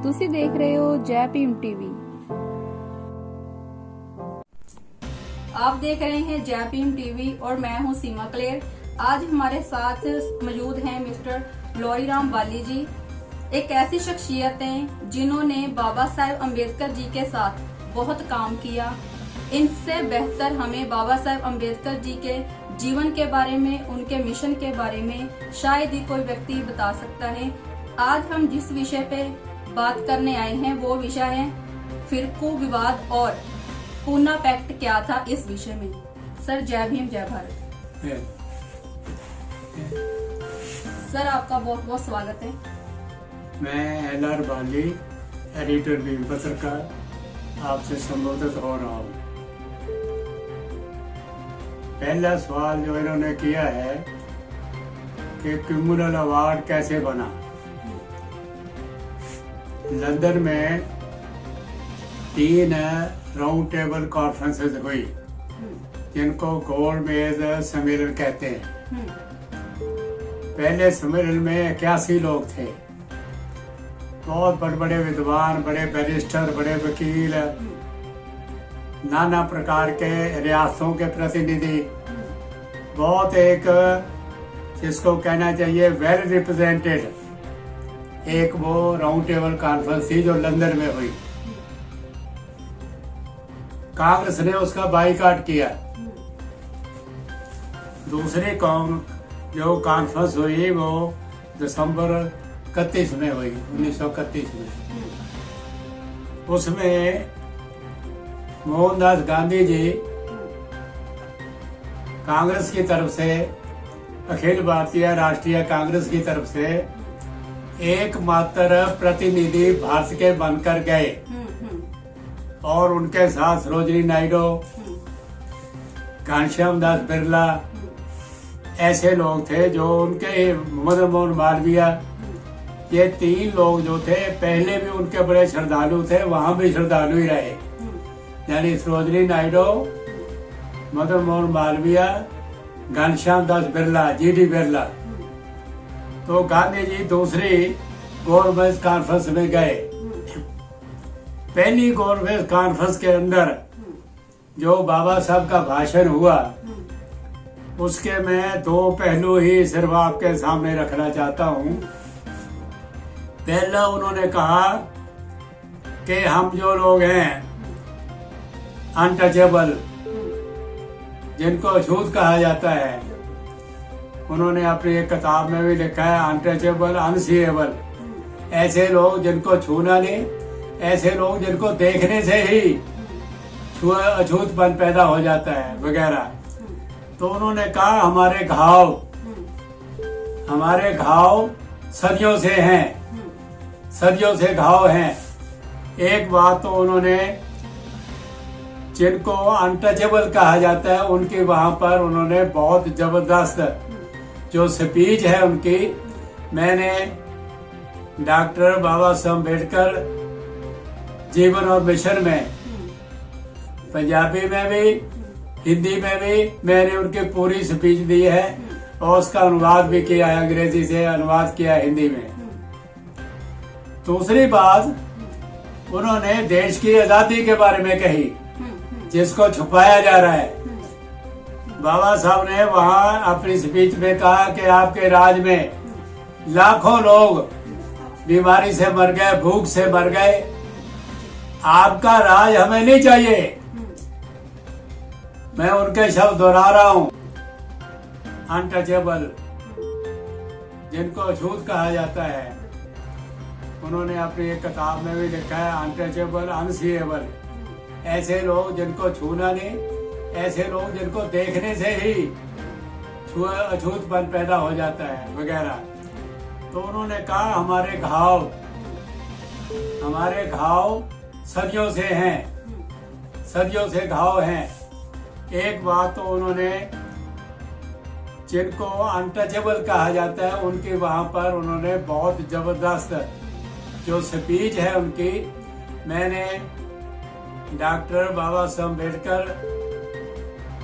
ਤੁਸੀਂ देख रहे हो जय भीम टीवी। आप देख रहे हैं जय भीम टीवी और मैं हूं सीमा क्लेर। आज हमारे साथ मौजूद हैं मिस्टर लौरीराम बाली जी, एक ऐसी शख्सियत हैं जिन्होंने बाबा साहेब अम्बेडकर जी के साथ बहुत काम किया। इनसे बेहतर हमें बाबा साहेब अम्बेडकर जी के जीवन के बारे में, उनके मिशन के बारे में शायद ही कोई व्यक्ति बता सकता है। आज हम जिस विषय पे बात करने आए हैं वो विषय है फिरकू विवाद और पूना पैक्ट क्या था इस विषय में। सर जय भीम जय भारत। सर आपका बहुत बहुत स्वागत है। मैं एल.आर. बाली, एडिटर भीम पत्रकार, आपसे संबोधित हो रहा हूँ। पहला सवाल जो इन्होंने किया है कि कम्युनल अवार्ड कैसे बना। लंदन में 3 राउंड टेबल कॉन्फ्रेंसेस हुई जिनको गोलमेज सम्मेलन कहते हैं। पहले सम्मेलन में 81 लोग थे। बहुत बड़े बड़े विद्वान, बड़े बैरिस्टर, बड़े वकील, नाना प्रकार के रियासतों के प्रतिनिधि, बहुत एक जिसको कहना चाहिए वेल रिप्रेजेंटेड एक वो राउंड टेबल कॉन्फ्रेंस थी जो लंदन में हुई। कांग्रेस ने उसका बाइकआउट किया। दूसरी जो कॉन्फ्रेंस हुई वो दिसंबर 31 में हुई, 1931 में। उसमें मोहनदास गांधी जी कांग्रेस की तरफ से, अखिल भारतीय राष्ट्रीय कांग्रेस की तरफ से एकमात्र प्रतिनिधि भारत के बनकर गए और उनके साथ सरोजिनी नायडू, घनश्याम दास बिरला ऐसे लोग थे जो उनके, मदन मोहन मालवीय, ये 3 लोग जो थे पहले भी उनके बड़े श्रद्धालु थे, वहां भी श्रद्धालु ही रहे। यानी सरोजिनी नायडू, मदन मोहन मालवीय, घनश्याम दास बिरला, जी.डी. बिरला। तो गांधी जी दूसरी गोलमेज कॉन्फ्रेंस में गए। पहली गोलमेज कॉन्फ्रेंस के अंदर जो बाबा साहब का भाषण हुआ उसके मैं 2 पहलू ही सिर्फ आपके सामने रखना चाहता हूँ। पहला उन्होंने कहा कि हम जो लोग हैं अनटचेबल, जिनको अछूत कहा जाता है, उन्होंने अपनी एक किताब में भी लिखा है अनटचेबल, अनसीएबल, ऐसे लोग जिनको छूना नहीं, ऐसे लोग जिनको देखने से ही अछूतपन पैदा हो जाता है वगैरह। तो उन्होंने कहा हमारे घाव सदियों से हैं, सदियों से घाव हैं। एक बात तो उन्होंने, जिनको अनटचेबल कहा जाता है, उनके वहां पर उन्होंने बहुत जबरदस्त जो स्पीच है उनकी, मैंने डॉक्टर बाबा साहब अम्बेडकर जीवन और मिशन में पंजाबी में भी, हिंदी में भी मैंने उनकी पूरी स्पीच दी है और उसका अनुवाद भी किया है, अंग्रेजी से अनुवाद किया है हिंदी में। दूसरी बात, उन्होंने देश की आजादी के बारे में कही जिसको छुपाया जा रहा है। बाबा साहब ने वहां अपनी स्पीच में कहा कि आपके राज में लाखों लोग बीमारी से मर गए, भूख से मर गए, आपका राज हमें नहीं चाहिए। मैं उनके शब्द दोहरा रहा हूं, अनटचेबल, जिनको अछूत कहा जाता है, उन्होंने अपनी एक किताब में भी लिखा है अनटचेबल, अनसीएबल, ऐसे लोग जिनको छूना नहीं, ऐसे लोग जिनको देखने से ही अछूतपन पैदा हो जाता है वगैरह। तो उन्होंने कहा हमारे घाव सदियों से हैं, सदियों से घाव हैं। एक बात तो उन्होंने, जिनको अनटचेबल कहा जाता है, उनके वहां पर उन्होंने बहुत जबरदस्त जो स्पीच है उनकी, मैंने डॉक्टर बाबा साहब अम्बेडकर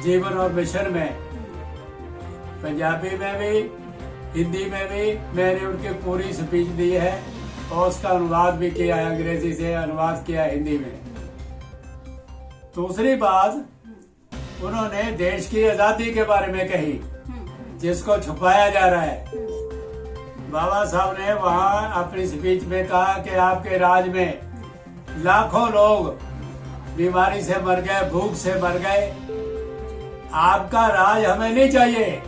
जीवन और मिशन में पंजाबी में भी, हिंदी में भी मैंने उनकी पूरी स्पीच दी है और उसका अनुवाद भी किया है, अंग्रेजी से अनुवाद किया हिंदी में। दूसरी बात, उन्होंने देश की आजादी के बारे में कही, जिसको छुपाया जा रहा है। बाबा साहब ने वहाँ अपनी स्पीच में कहा कि आपके राज में लाखों लोग बीमारी से मर गए, भूख से मर गए, आपका राज हमें नहीं चाहिए।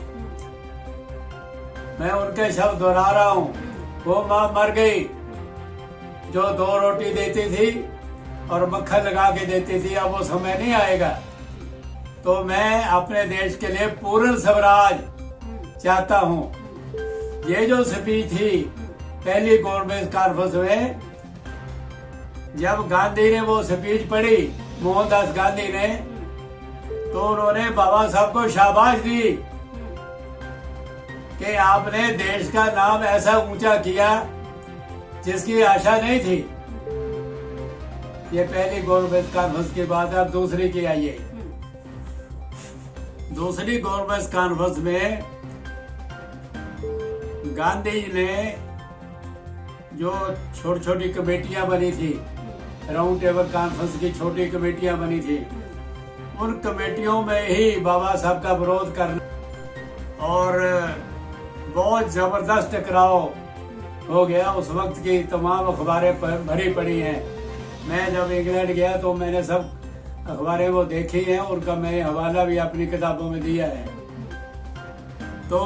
मैं उनके शब्द दोहरा रहा हूँ, वो माँ मर गई जो 2 रोटी देती थी और मक्खन लगा के देती थी, अब वो समय नहीं आएगा। तो मैं अपने देश के लिए पूर्ण स्वराज चाहता हूँ। ये जो स्पीच थी पहली गवर्नमेंट कॉन्फ्रेंस में, जब गांधी ने वो स्पीच पढ़ी, मोहनदास गांधी ने, तो उन्होंने बाबा साहब को शाबाश दी कि आपने देश का नाम ऐसा ऊंचा किया जिसकी आशा नहीं थी। ये पहली गवर्नमेंट कॉन्फ्रेंस की बात है। अब दूसरी की आइए। दूसरी गवर्नमेंट कॉन्फ्रेंस में गांधी जी ने जो छोटी छोटी कमेटियां बनी थी, राउंड टेबल कॉन्फ्रेंस की छोटी कमेटियां बनी थी, उन कमेटियों में ही बाबा साहब का विरोध करना और बहुत जबरदस्त टकराव हो गया। उस वक्त की तमाम अखबारें भरी पड़ी हैं। मैं जब इंग्लैंड गया तो मैंने सब अखबारें वो देखी हैं, उनका मैं हवाला भी अपनी किताबों में दिया है। तो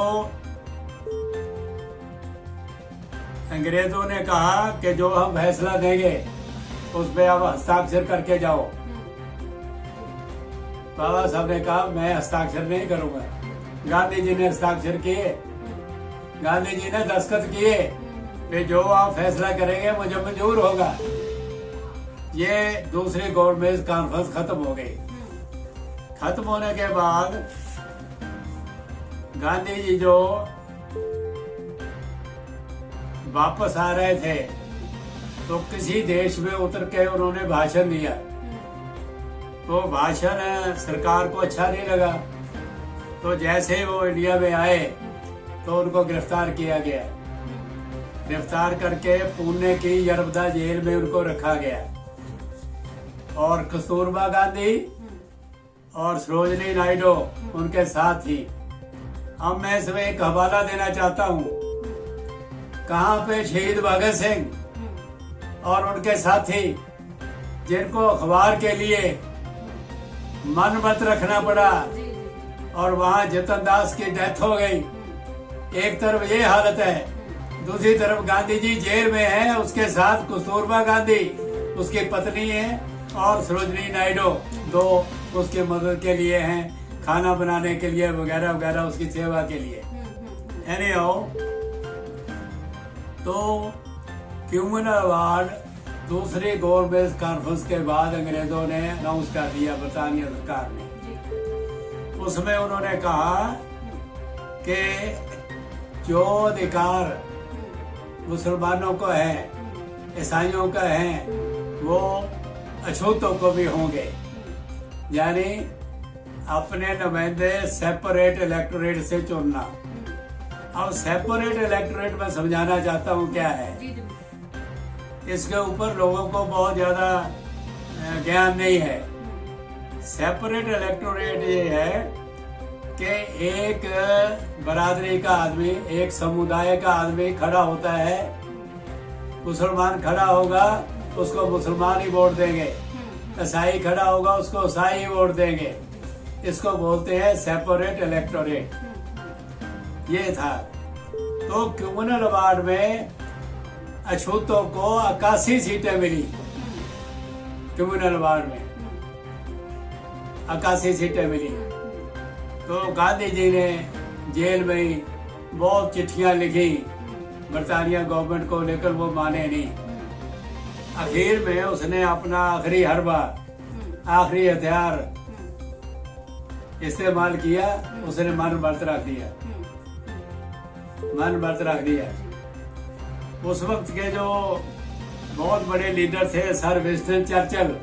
अंग्रेजों ने कहा कि जो हम फैसला देंगे उस पे आप हस्ताक्षर करके जाओ। बाबा साहब ने कहा मैं हस्ताक्षर नहीं करूंगा। गांधी जी ने हस्ताक्षर किए, गांधी जी ने दस्तखत किए कि जो आप फैसला करेंगे मुझे मंजूर होगा। ये दूसरी गवर्नमेंट कॉन्फ्रेंस खत्म हो गई। खत्म होने के बाद गांधी जी जो वापस आ रहे थे तो किसी देश में उतर के उन्होंने भाषण दिया। तो भाषण सरकार को अच्छा नहीं लगा, तो जैसे ही वो इंडिया में आए तो उनको गिरफ्तार किया गया। गिरफ्तार करके पुणे की यरबदा जेल में उनको रखा गया और कस्तूरबा गांधी और सरोजनी नायडू उनके साथ थी। अब मैं इसमें एक हवाला देना चाहता हूँ। कहाँ पे शहीद भगत सिंह और उनके साथी, जिनको अखबार के लिए मन मत रखना पड़ा और वहाँ जतन दास की डेथ हो गई। एक तरफ ये हालत है, दूसरी तरफ गांधी जी जेल में हैं, उसके साथ कस्तूरबा गांधी उसकी पत्नी है और सरोजनी नायडू दो उसकी मदद के लिए हैं, खाना बनाने के लिए वगैरह वगैरह, उसकी सेवा के लिए। तो क्यूमन अवार्ड दूसरी गवर्नमेंट कॉन्फ्रेंस के बाद अंग्रेजों ने अनाउंस कर दिया, बरतानिया सरकार ने। उसमें उन्होंने कहा कि जो अधिकार मुसलमानों को है, ईसाइयों का है, वो अछूतों को भी होंगे। यानी अपने नुमाइंदे सेपरेट इलेक्टोरेट से चुनना। अब सेपरेट इलेक्टोरेट में समझाना चाहता हूँ क्या है। इसके ऊपर लोगों को बहुत ज्यादा ज्ञान नहीं है। सेपरेट इलेक्टोरेट ये है कि एक बरादरी का आदमी, एक समुदाय का आदमी खड़ा होता है, मुसलमान खड़ा होगा उसको मुसलमान ही वोट देंगे, ईसाई खड़ा होगा उसको ईसाई ही वोट देंगे। इसको बोलते हैं सेपरेट इलेक्टोरेट। ये था। तो कम्युनल अवार्ड में अछूतों को 81 सीटें मिली। कम्युनल अवार्ड में 81 सीटें मिली। तो गांधी जी ने जेल में बहुत चिट्ठियां लिखी बरतानिया गवर्नमेंट को, लेकर वो माने नहीं। आखिर में उसने अपना आखिरी हरबा, आखिरी हथियार इस्तेमाल किया। उसने मन व्रत रख दिया, मन व्रत रख दिया। उस वक्त के जो बहुत बड़े लीडर थे सर विंस्टन चर्चिल,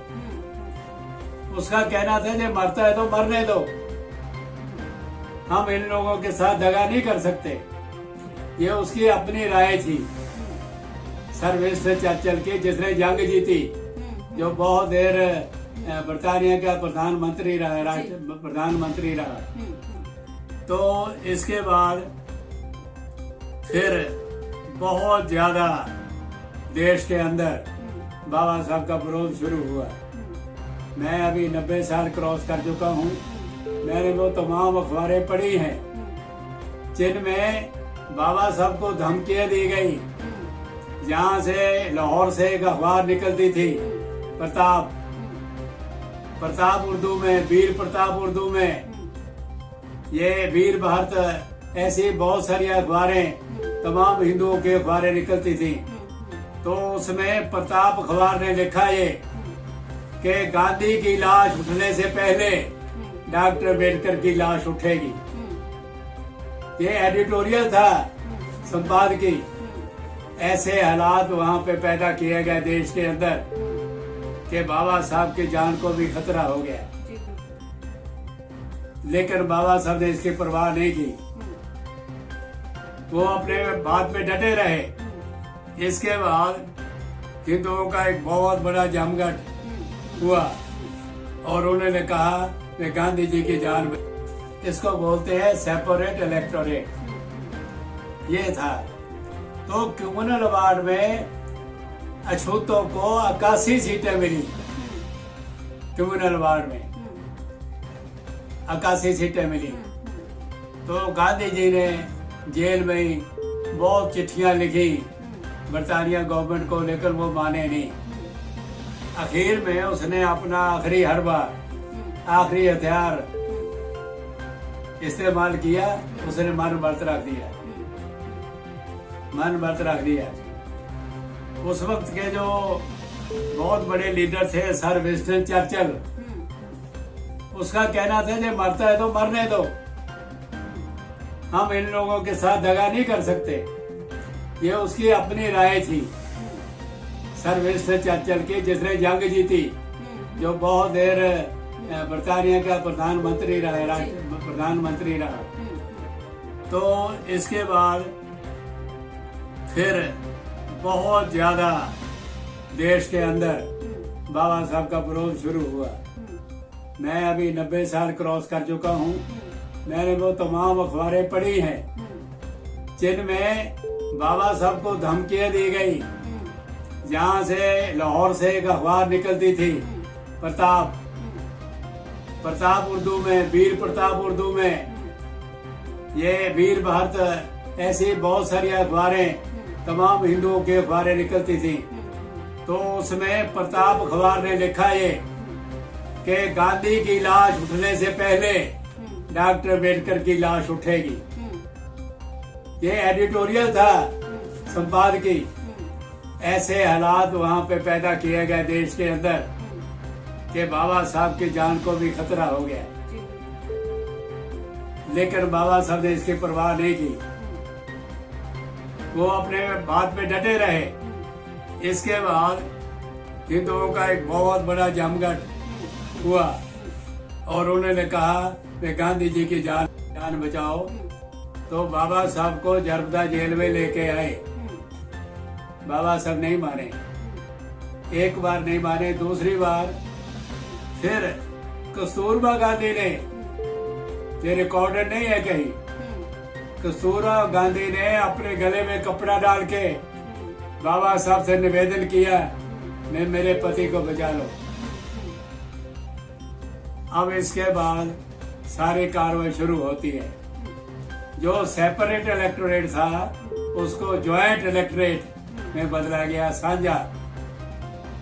उसका कहना था कि मरता है तो मरने दो, हम इन लोगों के साथ दगा नहीं कर सकते। ये उसकी अपनी राय थी। सर्विस से चल के जिसने जंग जीती, जो बहुत देर ब्रिटानिया का प्रधानमंत्री रहा, प्रधानमंत्री रहा। तो इसके बाद फिर बहुत ज्यादा देश के अंदर बाबा साहब का विरोध शुरू हुआ। मैं अभी 90 साल क्रॉस कर चुका हूँ। मैंने वो तमाम अखबारें पढ़ी हैं जिनमें बाबा साहब को धमकियां दी गई। जहाँ से लाहौर से एक अखबार निकलती थी, प्रताप उर्दू में, वीर प्रताप उर्दू में, ये वीर भारत, ऐसी बहुत सारी अखबारें, तमाम हिंदुओं की अखबारें निकलती थी। तो उसमें प्रताप अखबार ने लिखा ये कि गांधी की लाश उठने से पहले डॉक्टर अम्बेडकर की लाश उठेगी। ये एडिटोरियल था संपादकीय। ऐसे हालात वहां पे पैदा किए गए देश के अंदर कि बाबा साहब की जान को भी खतरा हो गया। लेकिन बाबा साहब ने इसकी परवाह नहीं की। वो अपने बात पे डटे रहे। इसके बाद हिंदुओं का एक बहुत बड़ा जमघट हुआ और उन्होंने कहा कि गांधी जी की जान, इसको बोलते हैं सेपरेट इलेक्टोरेट। ये था। तो कम्युनल वार्ड में अछूतों को 81 सीटें मिली। कम्युनल वार्ड में 81 सीटें मिली। तो गांधी जी ने जेल में बहुत चिट्ठियां लिखी ब्रिटानिया गवर्नमेंट को, लेकर वो माने नहीं। आखिर में उसने अपना आखिरी हरबा, आखिरी हथियार इस्तेमाल किया। उसने मन व्रत रख दिया, मन व्रत रख दिया। उस वक्त के जो बहुत बड़े लीडर थे सर विंस्टन चर्चिल, उसका कहना था कि मरता है तो मरने दो, हम इन लोगों के साथ दगा नहीं कर सकते। ये उसकी अपनी राय थी सर विंस्टन चर्चिल की, जिसने जंग जीती, जो बहुत देर ब्रिटानिया का प्रधानमंत्री रहा। तो इसके बाद फिर बहुत ज्यादा देश के अंदर बाबा साहब का विरोध शुरू हुआ। मैं अभी 90 साल क्रॉस कर चुका हूँ। मैंने वो तमाम अखबारें पढ़ी हैं जिनमें बाबा साहब को धमकियां दी गई। जहाँ से लाहौर से एक अखबार निकलती थी, प्रताप उर्दू में, वीर प्रताप उर्दू में, ये वीर भारत, ऐसी बहुत सारी अखबारें, तमाम हिंदुओं की अखबारें निकलती थी। तो उसमें प्रताप अखबार ने लिखा ये कि गांधी की लाश उठने से पहले डॉक्टर अम्बेडकर की लाश उठेगी। ये एडिटोरियल था संपादकीय। ऐसे हालात वहां पे पैदा किए गए देश के अंदर कि बाबा साहब की जान को भी खतरा हो गया। लेकिन बाबा साहब ने इसकी परवाह नहीं की। वो अपने बात पे डटे रहे। इसके बाद हिंदुओं का एक बहुत बड़ा जमघट हुआ और उन्होंने कहा कि गांधी जी की जान बचाओ। तो बाबा साहब को जरबदा जेल में लेके आए। बाबा साहब नहीं माने, एक बार नहीं माने, दूसरी बार फिर कस्तूरबा गांधी ने, ये रिकॉर्डेड नहीं है कहीं, कस्तूरबा गांधी ने अपने गले में कपड़ा डाल के बाबा साहब से निवेदन किया, मैं मेरे पति को बचा लो। अब इसके बाद सारी कार्रवाई शुरू होती है। जो सेपरेट इलेक्टोरेट था उसको ज्वाइंट इलेक्टोरेट में बदला गया।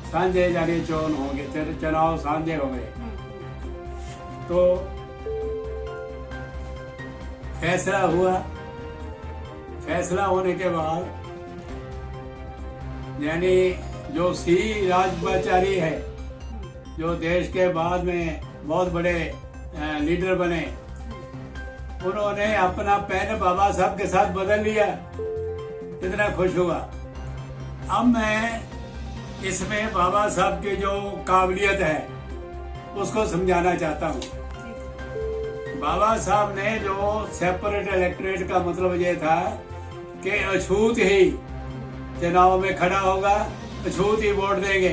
साझे यानी चुनाव होंगे, चुनाव साझे होंगे। तो फैसला हुआ। फैसला होने के बाद यानी जो सी राजपाचारी है, जो देश के बाद में बहुत बड़े लीडर बने, उन्होंने अपना पेन बाबा साहब के साथ बदल लिया। इतना खुश हुआ। अब मैं इसमें बाबा साहब की जो काबिलियत है उसको समझाना चाहता हूँ। बाबा साहब ने जो सेपरेट इलेक्टोरेट का मतलब ये था कि अछूत ही चुनाव में खड़ा होगा अछूत ही वोट देंगे।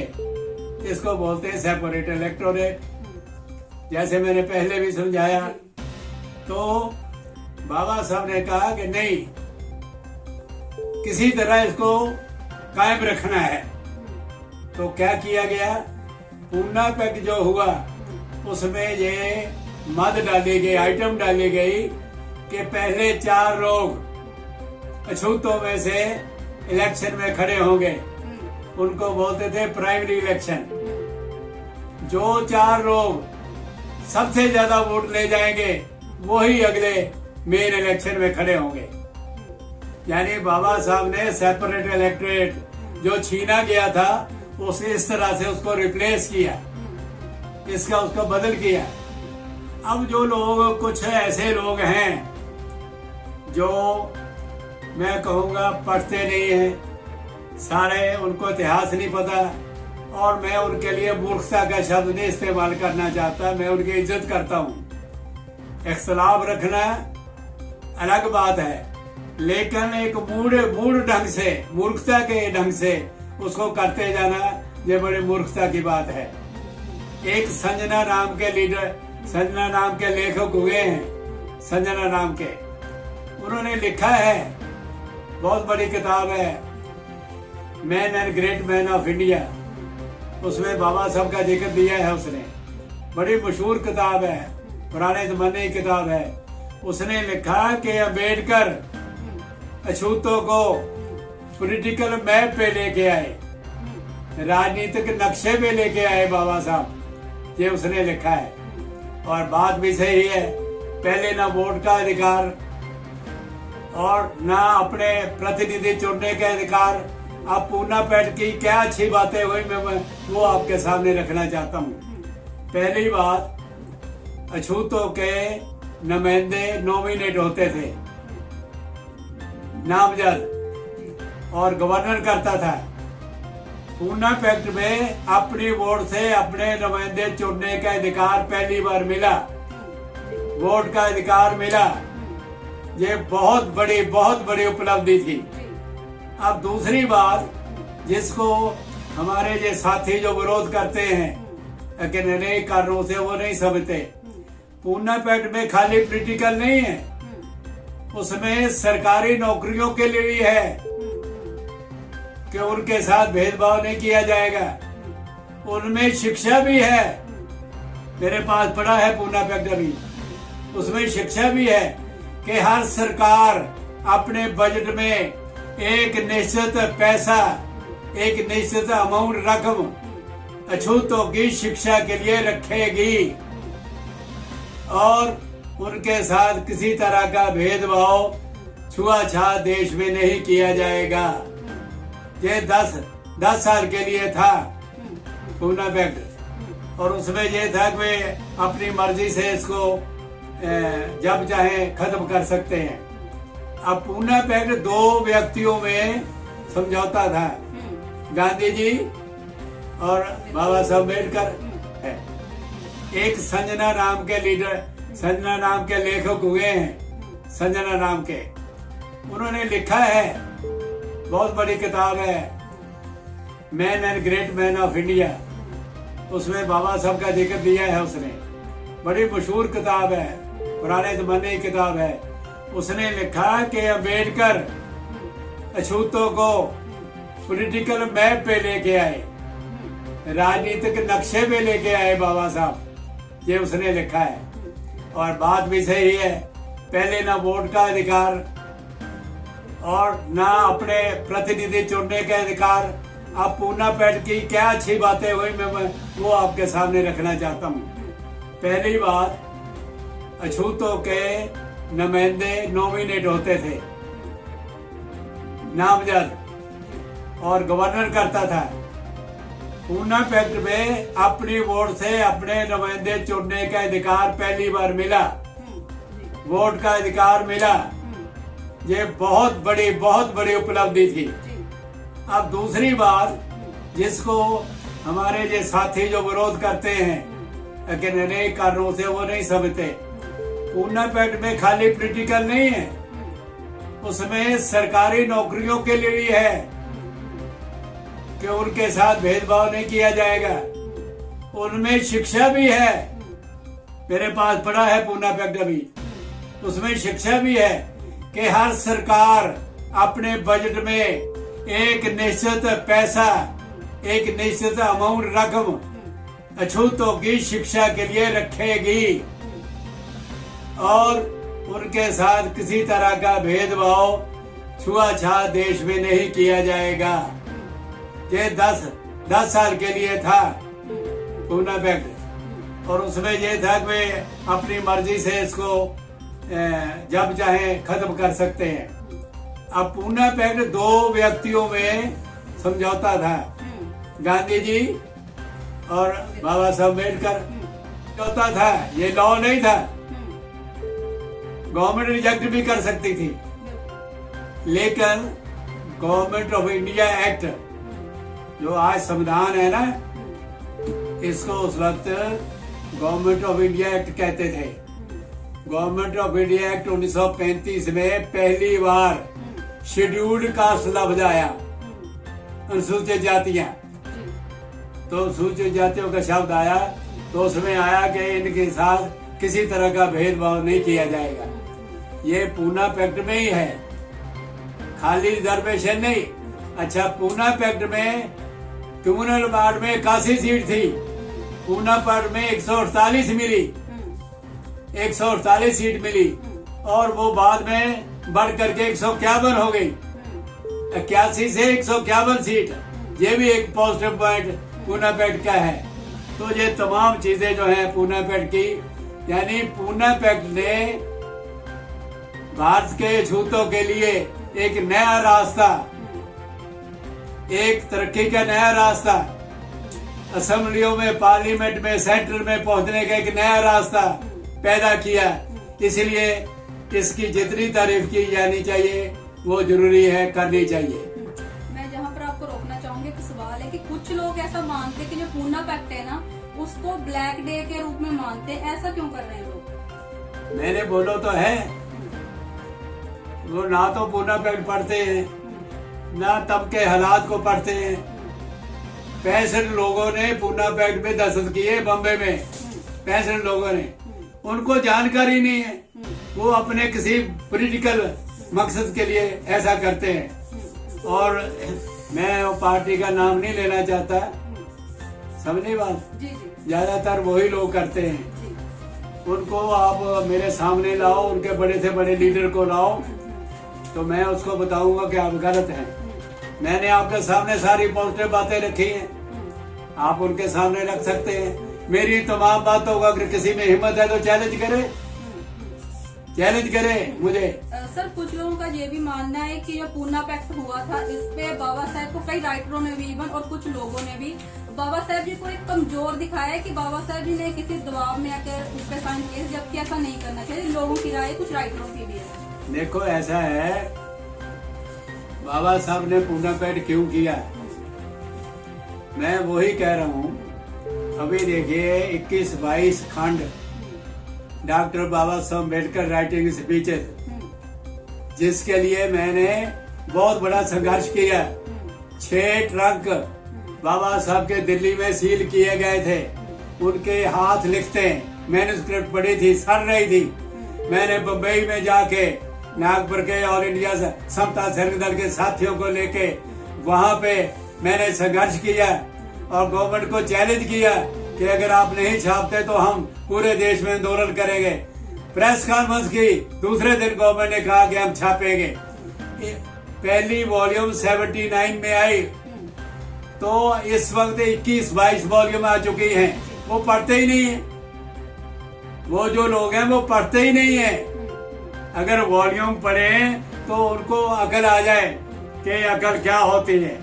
इसको बोलते हैं सेपरेट इलेक्टोरेट। जैसे मैंने पहले भी समझाया, तो बाबा साहब ने कहा कि नहीं, किसी तरह इसको कायम रखना है। तो क्या किया गया, पूना पैक्ट जो हुआ उसमें ये मद डाली गई, आइटम डाली गई कि पहले 4 लोग अछूतों में से इलेक्शन में खड़े होंगे। उनको बोलते थे प्राइमरी इलेक्शन। जो 4 लोग सबसे ज्यादा वोट ले जाएंगे वही अगले मेन इलेक्शन में खड़े होंगे। यानी बाबा साहब ने सेपरेट इलेक्टोरेट जो छीना गया था उसे इस तरह से उसको रिप्लेस किया, इसका उसको बदल किया। अब जो लोग, कुछ ऐसे लोग हैं जो मैं कहूँगा पढ़ते नहीं हैं, सारे उनको इतिहास नहीं पता, और मैं उनके लिए मूर्खता का शब्द नहीं इस्तेमाल करना चाहता, मैं उनकी इज्जत करता हूँ। इख्तिलाफ रखना अलग बात है, लेकिन एक मूड ढंग से, मूर्खता के ढंग से उसको करते जाना, ये बड़ी मूर्खता की बात है। एक संजना नाम के लीडर, संजना नाम के लेखक हुए हैं, संजना नाम के, उन्होंने लिखा है, बहुत बड़ी किताब है, man and great man of India. उसमें बाबा साहब का जिक्र दिया है उसने, बड़ी मशहूर किताब है, पुराने जमाने की किताब है। उसने लिखा कि अम्बेडकर अछूतों को पॉलिटिकल मैप पे लेके आए, राजनीतिक नक्शे पे लेके आए बाबा साहब, ये उसने लिखा है। और बात भी सही है, पहले ना वोट का अधिकार और ना अपने प्रतिनिधि चुनने का अधिकार। अब पूना पैक्ट की क्या अच्छी बातें हुई, मैं वो आपके सामने रखना चाहता हूँ। पहली बात, अछूतों के नुमाइंदे नॉमिनेट होते थे, नामजद, और गवर्नर करता था। पूना पैक्ट में अपनी वोट से अपने नुमाइंदे चुनने का अधिकार पहली बार मिला, वोट का अधिकार मिला। ये बहुत बड़ी उपलब्धि थी। अब दूसरी बात, जिसको हमारे ये साथी जो विरोध करते हैं कि नए कारणों से, वो नहीं समझते। पूना पैक्ट में खाली पॉलिटिकल नहीं है, उसमें सरकारी नौकरियों के लिए भी है कि उनके साथ भेदभाव नहीं किया जाएगा। उनमें शिक्षा भी है, मेरे पास पड़ा है पूना पैक्ट अभी, उसमें शिक्षा भी है कि हर सरकार अपने बजट में एक निश्चित पैसा, एक निश्चित अमाउंट रकम अछूतों की शिक्षा के लिए रखेगी, और उनके साथ किसी तरह का भेदभाव, छुआछात देश में नहीं किया जाएगा। ये 10 साल के लिए था पूना पैक्ट, और उसमें यह था कि वे अपनी मर्जी से इसको जब चाहे खत्म कर सकते हैं। अब पूना पैक्ट 2 व्यक्तियों में समझौता था, गांधी जी और बाबा साहब अम्बेडकर है। एक संजना नाम के लीडर, संजना नाम के लेखक हुए हैं, संजना नाम के, उन्होंने लिखा है, बहुत बड़ी किताब है, man and great man of India. उसमें बाबा साहब का जिक्र दिया है उसने, बड़ी मशहूर किताब है, पुराने जमाने की किताब है। उसने लिखा कि अम्बेडकर अछूतों को पॉलिटिकल मैप पे लेके आए, राजनीतिक नक्शे पे लेके आए बाबा साहब, ये उसने लिखा है। और बात भी सही है, पहले ना वोट का अधिकार और ना अपने प्रतिनिधि चुनने का अधिकार। अब पूना पैक्ट की क्या अच्छी बातें हुई, मैं वो आपके सामने रखना चाहता हूँ। पहली बात, अछूतों के नुमाइंदे नॉमिनेट होते थे, नामजद, और गवर्नर करता था। पूना पैक्ट में अपनी वोट से अपने नुमाइंदे चुनने का अधिकार पहली बार मिला, वोट का अधिकार मिला। ये बहुत बड़ी उपलब्धि थी। अब दूसरी बात, जिसको हमारे ये साथी जो विरोध करते हैं कि नए कारणों से, वो नहीं समझते। पूना पैक्ट में खाली पॉलिटिकल नहीं है, उसमें सरकारी नौकरियों के लिए भी है कि उनके साथ भेदभाव नहीं किया जाएगा। उनमें शिक्षा भी है, मेरे पास पड़ा है पूना पैक्ट अभी, उसमें शिक्षा भी है कि हर सरकार अपने बजट में एक निश्चित पैसा, एक निश्चित अमाउंट रकम अछूतों की शिक्षा के लिए रखेगी और उनके साथ किसी तरह का भेदभाव छुआछात देश में नहीं किया जाएगा। ये 10 साल के लिए था पूना पैक्ट और उसमें ये था कि वे अपनी मर्जी से इसको जब चाहे खत्म कर सकते हैं। अब पूना पैक्ट 2 व्यक्तियों में समझौता था, गांधी जी और बाबा साहब अम्बेडकर समझौता था, ये लॉ नहीं था। गवर्नमेंट रिजेक्ट भी कर सकती थी, लेकिन गवर्नमेंट ऑफ इंडिया एक्ट जो आज संविधान है ना, इसको उस वक्त गवर्नमेंट ऑफ इंडिया एक्ट कहते थे। गवर्नमेंट ऑफ इंडिया एक्ट 1935 में पहली बार शेड्यूल्ड कास्ट लफ्ज आया, अनुसूचित जातियां, तो अनुसूचित जातियों का शब्द आया तो उसमें आया कि इनके साथ किसी तरह का भेदभाव नहीं किया जाएगा। ये पूना पैक्ट में ही है, खाली रिजर्वेशन नहीं। अच्छा, पूना पैक्ट में कम्युनल वार्ड में 81 सीट थी, पूना पैक्ट में 148 मिली, 148 सीट मिली और वो बाद में बढ़ करके 151 हो गई, 81 से 151 सीट। ये भी एक पॉजिटिव पॉइंट पूना पैक्ट का है। तो ये तमाम चीजें जो है पूना पैक्ट की, यानी पूना पैक्ट ने भारत के छूतों के लिए एक नया रास्ता, एक तरक्की का नया रास्ता, असेंबलियों में, पार्लियामेंट में, सेंटर में पहुंचने का एक नया रास्ता पैदा किया। इसलिए इसकी जितनी तारीफ की जानी चाहिए वो जरूरी है, करनी चाहिए। मैं जहाँ पर आपको रोकना चाहूंगी, एक सवाल है कि कुछ लोग ऐसा मानते हैं कि जो पूना पैक्ट है ना, उसको ब्लैक डे के रूप में मानते हैं, ऐसा क्यों कर रहे हैं लोग? मैंने बोलो तो है, वो ना तो पूना पैक्ट पढ़ते हैं, ना तब के हालात को पढ़ते हैं। 65 लोगों ने पूना पैक्ट में दस्तखत किए बम्बे में, 65 लोगों ने, उनको जानकारी नहीं है, वो अपने किसी पॉलिटिकल मकसद के लिए ऐसा करते हैं। और मैं वो पार्टी का नाम नहीं लेना चाहता, समझे बात, ज्यादातर वही लोग करते हैं। उनको आप मेरे सामने लाओ, उनके बड़े से बड़े लीडर को लाओ, तो मैं उसको बताऊंगा कि आप गलत हैं। मैंने आपके सामने सारी पॉजिटिव बातें रखी हैं, आप उनके सामने रख सकते हैं। मेरी तमाम बातों का अगर किसी में हिम्मत है तो चैलेंज करे, चैलेंज करे मुझे। सर, कुछ लोगों का ये भी मानना है कि जो पूना पैक्ट हुआ था, इस पे बाबा साहब को कई राइटरों ने भी इवन और कुछ लोगों ने भी बाबा साहब जी को एक कमजोर दिखाया है कि बाबा साहब जी ने किसी दबाव में आकर उस पर साइन किए, जबकि ऐसा नहीं करना चाहिए। लोगों की राय, कुछ राइटरों की भी है। देखो, ऐसा है, बाबा साहब ने पूना पैक्ट क्यों किया, मैं वही कह रहा हूँ। अभी देखिए 21-22 खंड डॉक्टर बाबा साहब अम्बेडकर राइटिंग स्पीचेस, जिसके लिए मैंने बहुत बड़ा संघर्ष किया। 6 ट्रक बाबा साहब के दिल्ली में सील किए गए थे, उनके हाथ लिखते मैन्युस्क्रिप्ट पड़ी थी, सड़ रही थी। मैंने बम्बई में जाके नागपुर के और इंडिया समता सैनिक दल के साथियों को लेके वहां पे मैंने संघर्ष किया और गवर्नमेंट को चैलेंज किया कि अगर आप नहीं छापते तो हम पूरे देश में आंदोलन करेंगे। प्रेस कॉन्फ्रेंस की, दूसरे दिन गवर्नमेंट ने कहा कि हम छापेंगे। पहली वॉल्यूम 79 में आई, तो इस वक्त 21-22 वॉल्यूम आ चुकी हैं। वो पढ़ते ही नहीं है, वो जो लोग हैं वो पढ़ते ही नहीं है। अगर वॉल्यूम पढ़े तो उनको अकल आ जाए कि अकल क्या होती है,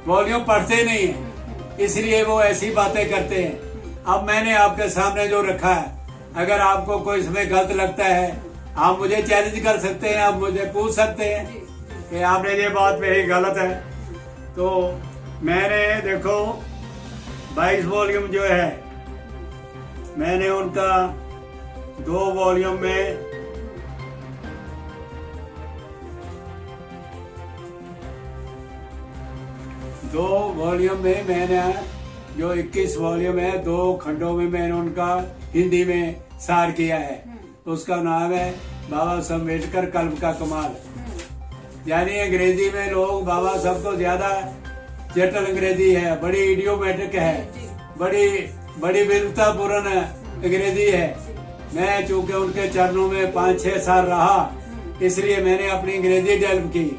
वॉल्यूम पढ़ते नहीं है, इसलिए वो ऐसी बातें करते हैं। अब मैंने आपके सामने जो रखा है, अगर आपको कोई इसमें गलत लगता है आप मुझे चैलेंज कर सकते हैं, आप मुझे पूछ सकते हैं कि आपने ये बात मेरी गलत है। तो मैंने देखो 22 वॉल्यूम जो है, मैंने उनका 2 वॉल्यूम में 2 वॉल्यूम में मैंने जो 21 वॉल्यूम है 2 खंडों में मैंने उनका हिंदी में सार किया है। उसका नाम है बाबा साहब अम्बेडकर कल्प का कमाल। यानी अंग्रेजी में लोग बाबा साहब को ज्यादा जटिल अंग्रेजी है, बड़ी इडियोमेटिक है, बड़ी विविधतापूर्ण अंग्रेजी है। मैं चूंकि उनके चरणों में 5-6 साल रहा, इसलिए मैंने अपनी अंग्रेजी डेवलप की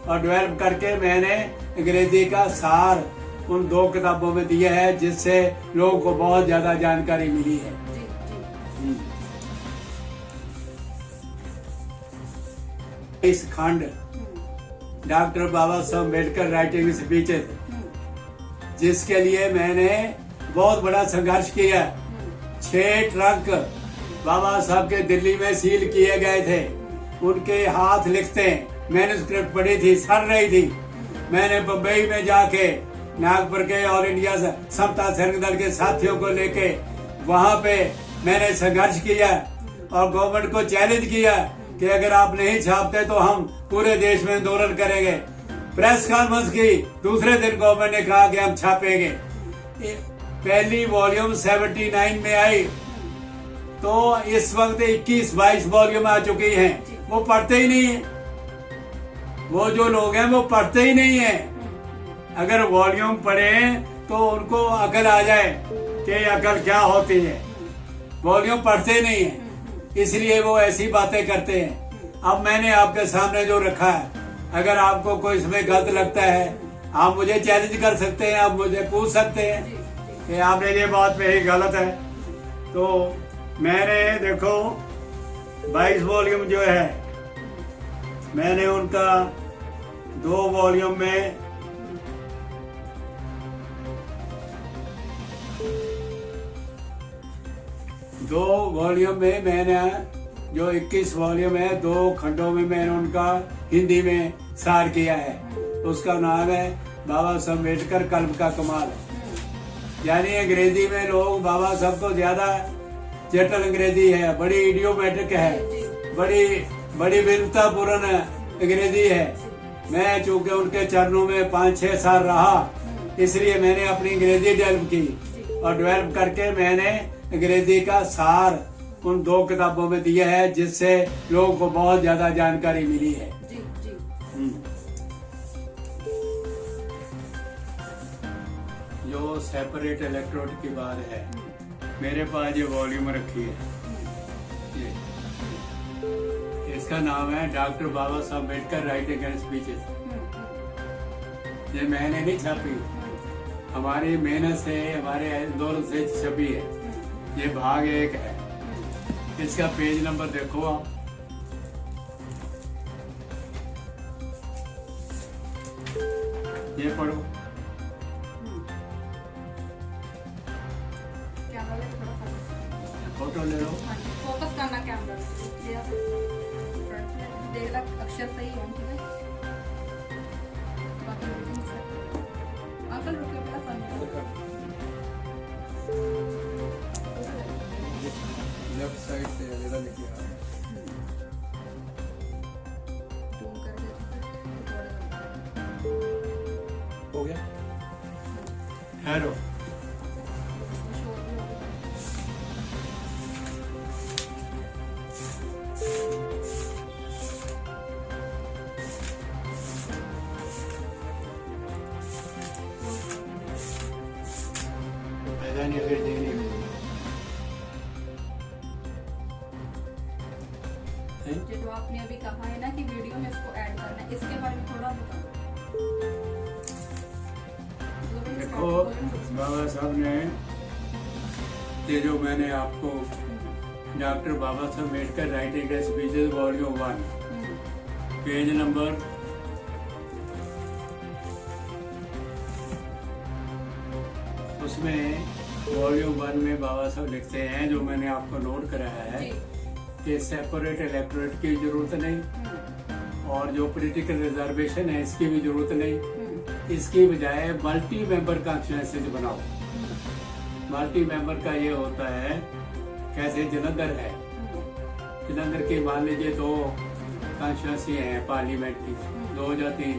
और डेवलप करके मैंने अंग्रेजी का सार उन 2 किताबों में दिया है, जिससे लोगों को बहुत ज्यादा जानकारी मिली है। इस खंड डॉक्टर बाबा साहब अम्बेडकर राइटिंग स्पीचेस, जिसके लिए मैंने बहुत बड़ा संघर्ष किया। 6 ट्रक बाबा साहब के दिल्ली में सील किए गए थे। उनके हाथ लिखते मैन्युस्क्रिप्ट पड़ी थी, सड़ रही थी। मैंने बम्बई में जाके नागपुर के ऑल इंडिया समता संघ दल के साथियों को लेके वहां पे मैंने संघर्ष किया और गवर्नमेंट को चैलेंज किया कि अगर आप नहीं छापते तो हम पूरे देश में आंदोलन करेंगे। प्रेस कॉन्फ्रेंस की, दूसरे दिन गवर्नमेंट ने कहा कि हम छापेंगे। पहली वॉल्यूम 79 में आई, तो इस वक्त 21-22 वॉल्यूम आ चुकी हैं। वो पढ़ते ही नहीं है, वो जो लोग हैं वो पढ़ते ही नहीं है। अगर वॉल्यूम पढ़े तो उनको अकल आ जाए कि अकल क्या होती है। वॉल्यूम पढ़ते नहीं है, इसलिए वो ऐसी बातें करते हैं। अब मैंने आपके सामने जो रखा है, अगर आपको कोई इसमें गलत लगता है, आप मुझे चैलेंज कर सकते हैं, आप मुझे पूछ सकते हैं कि आपने ये बात पे ही गलत है। तो मैंने देखो 22 वॉल्यूम जो है, मैंने उनका 2 वॉल्यूम में मैंने जो 21 वॉल्यूम है 2 खंडों में मैंने उनका हिंदी में सार किया है। उसका नाम है बाबा साहब अम्बेडकर कल्प का कमाल। यानी अंग्रेजी में लोग बाबा साहब को ज्यादा जटिल अंग्रेजी है, बड़ी इडियोमेटिक है, बड़ी विविधतापूर्ण अंग्रेजी है। मैं चूंकि उनके चरणों में 5-6 साल रहा, इसलिए मैंने अपनी अंग्रेजी डेवलप की और डेवलप करके मैंने अंग्रेजी का सार उन 2 किताबों में दिया है, जिससे लोगों को बहुत ज्यादा जानकारी मिली है। जो सेपरेट इलेक्ट्रोड की बात है, मेरे पास ये वॉल्यूम रखी है। ये इसका नाम है doctor Baba Saheb Ambedkar writing and speeches. ये मैंने नहीं छापी, हमारी मेहनत से, हमारे आंदोलन से छपी है। ये भाग 1 है। इसका पेज नंबर देखो आप। ये पढ़ो। फोटो ले लो। फोकस करना कैमरा, देखना अक्षर सही है। अंकल रुकिए, लेफ्ट साइड से अगला लिखिए। हो गया? हेलो। नहीं अगर देनी जो आपने अभी कहा है ना कि वीडियो में इसको ऐड करना है, इसके बारे में थोड़ा बताओ। देखो बाबा साहब ने ये जो मैंने आपको doctor Baba Saheb Ambedkar writing and speeches volume 1 page number 1 उसमें वॉल्यूम 1 में बाबा साहब लिखते हैं, जो मैंने आपको नोट कराया है कि सेपरेट इलेक्टोरेट की जरूरत नहीं और जो पॉलिटिकल रिजर्वेशन है इसकी भी जरूरत नहीं। इसकी बजाय मल्टी मेंबर कॉन्स्टिट्यूएंसी बनाओ। मल्टी मेंबर का ये होता है, कैसे जलंधर है, जलंधर की मान लीजिए 2 कॉन्स्टिट्यूएंसी है पार्लियामेंट की, 2 या 3,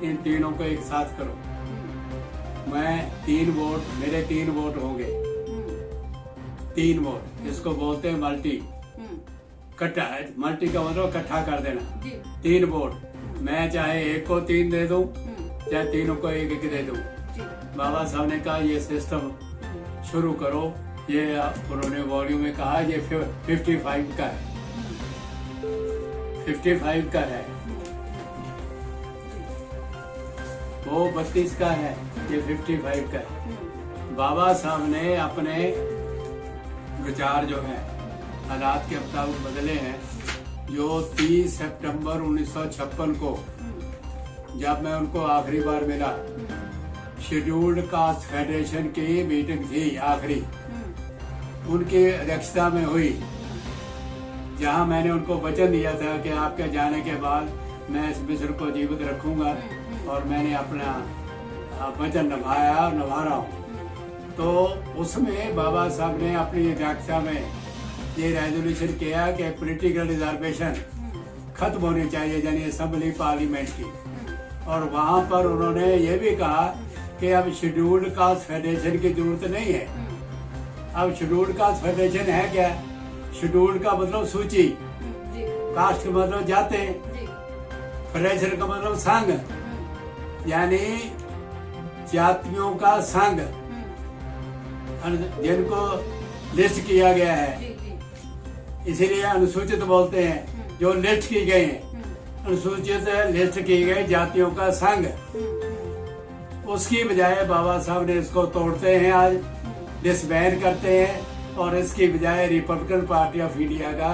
इन तीनों को एक साथ करो। मैं 3 वोट, मेरे 3 वोट होंगे। 3 वोट, इसको बोलते हैं मल्टी। कट्ठा, मल्टी का मतलब इकट्ठा कर देना। जी। 3 वोट, मैं चाहे एक को 3 दे दूं, चाहे तीनों को एक एक दे दूं। जी। बाबा साहब ने कहा ये सिस्टम शुरू करो। ये उन्होंने वॉल्यूम में कहा ये 55 का है, 55 का है, वो 32 का है, ये 55 का है। बाबा साहब ने अपने विचार जो है हालात के मुताबिक बदले हैं। जो 30 सितंबर 1956 को जब मैं उनको आखिरी बार मिला, शेड्यूल्ड कास्ट फेडरेशन की मीटिंग थी आखिरी, उनकी अध्यक्षता में हुई, जहां मैंने उनको वचन दिया था कि आपके जाने के बाद मैं इस मिस्र को जीवित रखूंगा, और मैंने अपना वचन निभाया, निभा रहा हूँ। तो उसमें बाबा साहब ने अपनी अध्यक्षता में ये रेजोल्यूशन किया कि पॉलिटिकल रिजर्वेशन खत्म होनी चाहिए, यानी असेंबली पार्लियामेंट की। और वहां पर उन्होंने ये भी कहा कि अब शेड्यूल्ड कास्ट फेडरेशन की जरूरत नहीं है। अब शेड्यूल्ड कास्ट फेडरेशन है क्या? शेड्यूल्ड का मतलब सूची, कास्ट का मतलब जाते, फेडरेशन का मतलब संघ, यानी जातियों का संघ, जिनको लिस्ट किया गया है, इसीलिए अनुसूचित बोलते हैं, जो लिस्ट की गई है, अनुसूचित लिस्ट की गई जातियों का संघ। उसकी बजाय बाबा साहब ने इसको तोड़ते हैं, आज डिसबैन करते हैं, और इसकी बजाय रिपब्लिकन पार्टी ऑफ इंडिया का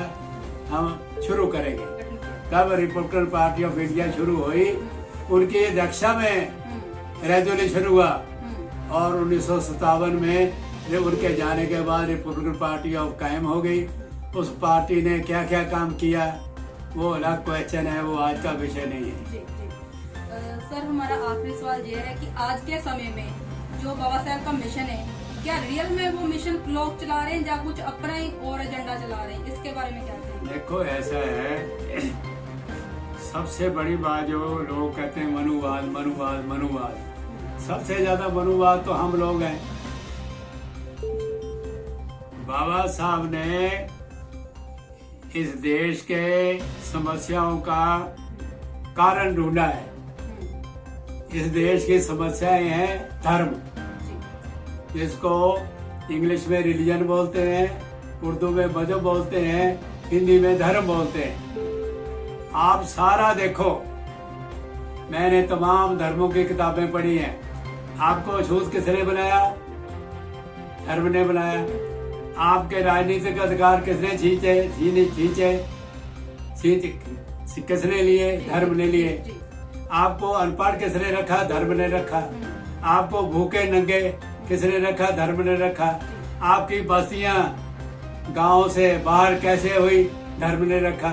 हम शुरू करेंगे। तब रिपब्लिकन पार्टी ऑफ इंडिया शुरू हुई, उनकी अध्यक्षता में रेजोल्यूशन हुआ, और 1957 में उनके जाने के बाद रिपब्लिकन पार्टी ऑफ कायम हो गई। उस पार्टी ने क्या क्या काम किया वो अलग क्वेश्चन है, वो आज का विषय नहीं है। जी, जी। सर, हमारा आखिरी सवाल ये है कि आज के समय में जो बाबा साहब का मिशन है, क्या रियल में वो मिशन लोग चला रहे हैं या कुछ अपना ही और एजेंडा चला रहे हैं? इसके बारे में क्या कहेंगे? देखो, ऐसा है, सबसे बड़ी बात जो लोग कहते हैं मनुवाद, मनुवाद, मनुवाद, सबसे ज्यादा मनुवाद तो हम लोग हैं। बाबा साहब ने इस देश के समस्याओं का कारण ढूंढा है। इस देश की समस्याएं हैं धर्म, जिसको इंग्लिश में रिलीजन बोलते हैं, उर्दू में मजहब बोलते हैं, हिंदी में धर्म बोलते हैं। आप सारा देखो, मैंने तमाम धर्मों की किताबें पढ़ी हैं। आपको अछूत किसने बनाया? धर्म ने बनाया। आपके राजनीतिक अधिकार किसने किसने लिए? धर्म ने लिए। आपको अनपढ़ किसने रखा? धर्म ने रखा। आपको भूखे नंगे किसने रखा? धर्म ने रखा। आपकी बस्तियां गांव से बाहर कैसे हुई? धर्म ने रखा।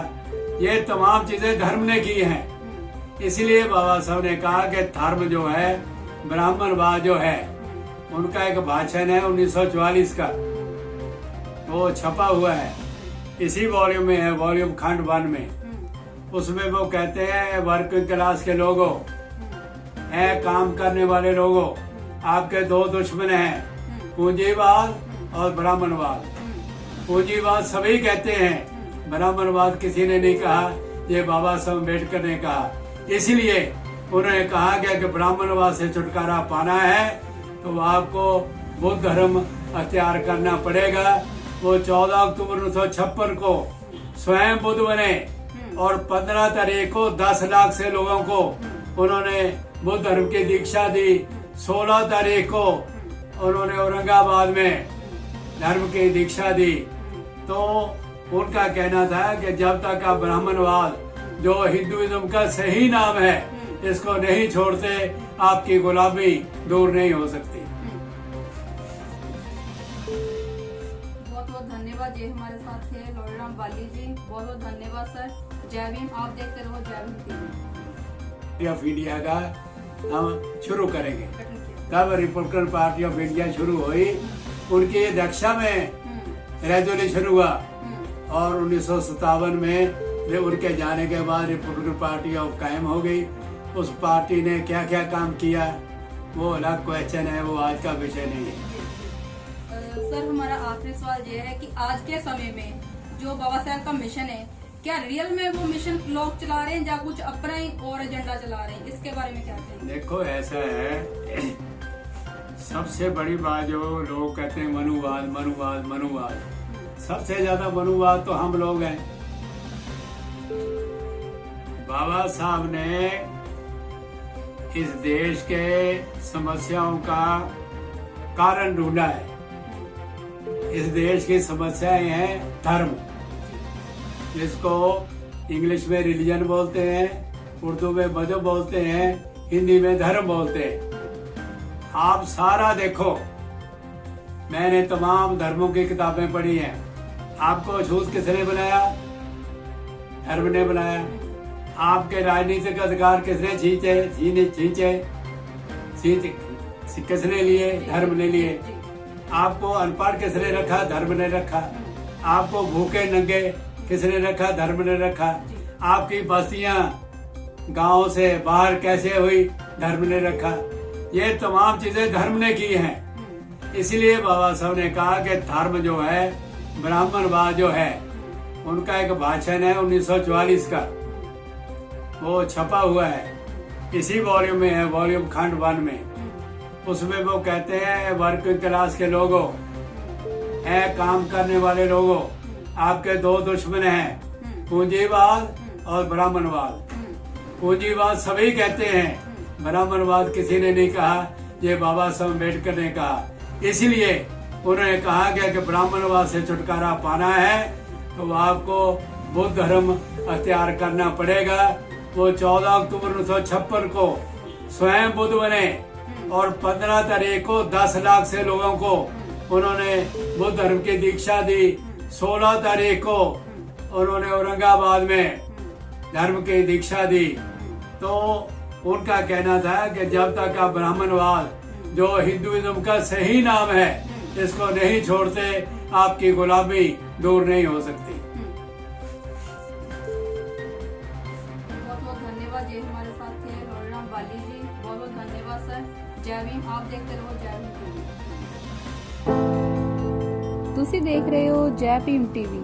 ये तमाम चीजें धर्म ने की हैं। इसलिए बाबा साहब ने कहा कि धर्म जो है, ब्राह्मणवाद जो है, उनका एक भाषण है 1944 का, वो छपा हुआ है, इसी वॉल्यूम में है, वॉल्यूम खंड 1 में। उसमें वो कहते हैं वर्किंग क्लास के लोगों, हैं काम करने वाले लोगों, आपके 2 दुश्मन हैं, पूंजीवाद और ब्राह्मणवाद। पूंजीवाद सभी कहते हैं, ब्राह्मणवाद किसी ने नहीं कहा, ये बाबा साहब अम्बेडकर ने कहा। इसलिए उन्होंने कहा गया कि ब्राह्मणवाद से छुटकारा पाना है तो आपको बुद्ध धर्म अख्तियार करना पड़ेगा। वो 14 अक्टूबर 1956 को स्वयं बुद्ध बने, और 15 तारीख को 10 लाख से लोगों को उन्होंने बुद्ध धर्म की दीक्षा दी। 16 तारीख को उन्होंने औरंगाबाद में धर्म की दीक्षा दी। तो उनका कहना था कि जब तक आप ब्राह्मणवाद, जो हिंदुइज्म का सही नाम है, इसको नहीं छोड़ते, आपकी गुलामी दूर नहीं हो सकती। बहुत बहुत धन्यवाद। ये हमारे साथ थे लॉरीराम बाली जी। बहुत बहुत धन्यवाद सर। जय भीम। आप देखते रहो जय भीम टीवी। ऑफ इंडिया का हम शुरू करेंगे। तब रिपब्लिकन पार्टी ऑफ इंडिया शुरू हुई, उनकी अध्यक्षता में रेजोल्यूशन हुआ, और 1957 में उनके जाने के बाद रिपब्लिकन पार्टी ऑफ कायम हो गई। उस पार्टी ने क्या क्या काम किया वो अलग क्वेश्चन है, वो आज का विषय नहीं है। सर हमारा आखिरी सवाल ये है कि आज के समय में जो बाबा साहब का मिशन है, क्या रियल में वो मिशन लोग चला रहे हैं या कुछ अपना ही और एजेंडा चला रहे हैं? इसके बारे में क्या कहेंगे? देखो ऐसा है, सबसे बड़ी बात जो लोग कहते हैं मनुवाद मनुवाद मनुवाद, सबसे ज्यादा मनुवाद तो हम लोग हैं। बाबा साहब ने इस देश के समस्याओं का कारण ढूंढा है। इस देश की समस्याएं हैं धर्म, जिसको इंग्लिश में रिलीजन बोलते हैं, उर्दू में मजहब बोलते हैं, हिंदी में धर्म बोलते हैं। आप सारा देखो, मैंने तमाम धर्मों की किताबें पढ़ी हैं। आपको अछूत किसने बनाया? धर्म ने बनाया। आपके राजनीतिक अधिकार किसने किसने लिए? धर्म ने लिए। आपको अनपढ़ किसने रखा? धर्म ने रखा। आपको भूखे नंगे किसने रखा? धर्म ने रखा। आपकी बस्तियां गांव से बाहर कैसे हुई? धर्म ने रखा। ये तमाम चीजें धर्म ने की हैं। इसलिए बाबा साहब ने कहा कि धर्म जो है, ब्राह्मणवाद जो है, उनका एक भाषण है 1944 का, वो छपा हुआ है, इसी वॉल्यूम में है, वॉल्यूम खंड 1 में। उसमें वो कहते हैं वर्किंग क्लास के लोगों, है काम करने वाले लोगों, आपके दो दुश्मन हैं, पूंजीवाद और ब्राह्मणवाद। पूंजीवाद सभी कहते हैं, ब्राह्मणवाद किसी ने नहीं कहा, ये बाबा साहब अम्बेडकर ने कहा। इसलिए उन्होंने कहा गया कि ब्राह्मणवाद से छुटकारा पाना है तो आपको बुद्ध धर्म अख्तियार करना पड़ेगा। वो 14 अक्टूबर 1956 को स्वयं बुद्ध बने और 15 तारीख को 10 लाख से लोगों को उन्होंने बुद्ध धर्म की दीक्षा दी। 16 तारीख को उन्होंने औरंगाबाद में धर्म की दीक्षा दी। तो उनका कहना था कि जब तक आप ब्राह्मणवाद, जो हिंदुइज्म का सही नाम है, इसको नहीं छोड़ते, आपकी गुलामी दूर नहीं हो सकती। बहुत बहुत धन्यवाद। ये हमारे साथ थे लॉरीराम बाली जी। बहुत बहुत धन्यवाद सर। जय भीम। आप देखते रहो जय भीम टीवी। ਤੁਸੀਂ ਦੇਖ ਰਹੇ ਹੋ ਜੈ ਭੀਮ ਟੀਵੀ।